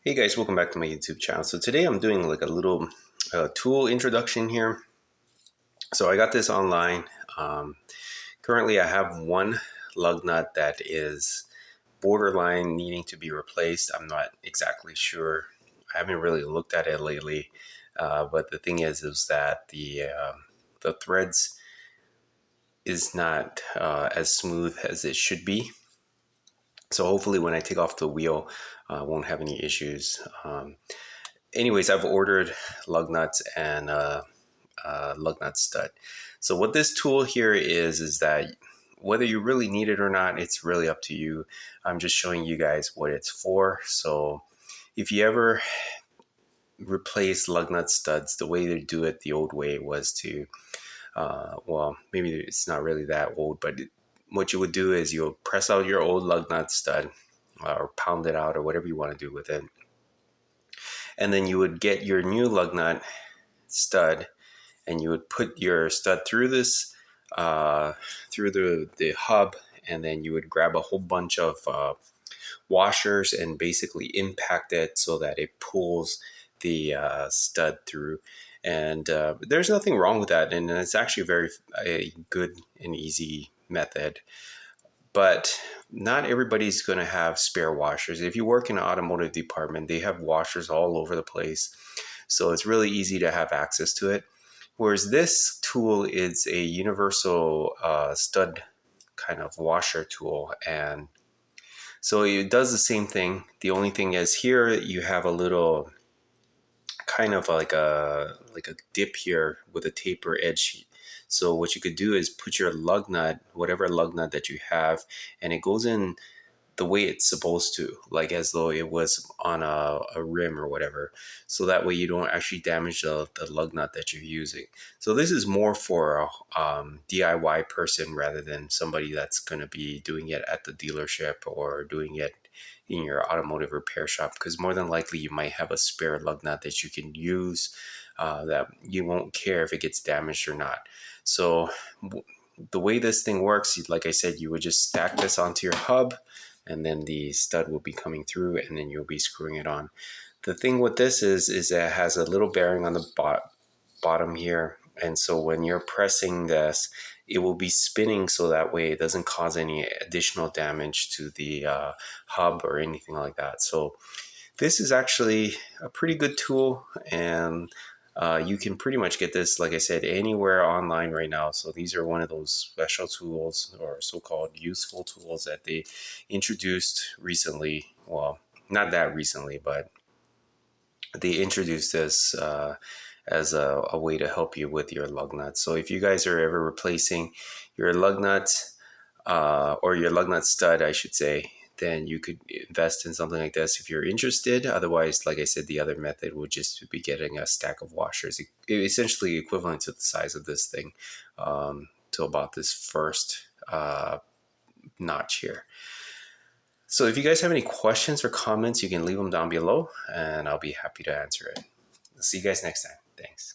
Hey guys, welcome back to my YouTube channel. So today I'm doing like a little tool introduction here. So I got this online. Um, Currently I have one lug nut that is borderline needing to be replaced. I'm not exactly sure. I haven't really looked at it lately. But the thing is that the threads is not as smooth as it should be. So hopefully when I take off the wheel, I won't have any issues. Anyways, I've ordered lug nuts and Lug Nut Stud. So what this tool here is that whether you really need it or not, it's really up to you. I'm just showing you guys what it's for. So if you ever replace lug nut studs, the way to do it the old way was to, well, maybe it's not really that old, but what you would do is you'll press out your old lug nut stud or pound it out or whatever you want to do with it. And then you would get your new lug nut stud and you would put your stud through this through the hub, and then you would grab a whole bunch of washers and basically impact it so that it pulls the stud through. And there's nothing wrong with that, and it's actually a good and easy method. But not everybody's going to have spare washers. If you work in an automotive department, they have washers all over the place, so it's really easy to have access to it. Whereas this tool is a universal stud kind of washer tool, and so it does the same thing. The only thing is here you have a little kind of like a dip here with a taper edge. So what you could do is put your lug nut, whatever lug nut that you have, and it goes in the way it's supposed to, like as though it was on a rim or whatever. So that way you don't actually damage the lug nut that you're using. So this is more for a DIY person rather than somebody that's going to be doing it at the dealership or doing it in your automotive repair shop, because more than likely you might have a spare lug nut that you can use that you won't care if it gets damaged or not. So the way this thing works, like I said, you would just stack this onto your hub, and then the stud will be coming through, and then you'll be screwing it on. The thing with this is that it has a little bearing on the bottom here, and so when you're pressing this, it will be spinning so that way it doesn't cause any additional damage to the hub or anything like that. So this is actually a pretty good tool, and you can pretty much get this, like I said, anywhere online right now. So these are one of those special tools or so-called useful tools that they introduced recently. Well, not that recently, but they introduced this as a way to help you with your lug nuts. So if you guys are ever replacing your lug nuts or your lug nut stud, I should say, then you could invest in something like this if you're interested. Otherwise, like I said, the other method would just be getting a stack of washers, essentially equivalent to the size of this thing, to about this first notch here. So if you guys have any questions or comments, you can leave them down below and I'll be happy to answer it. See you guys next time. Thanks.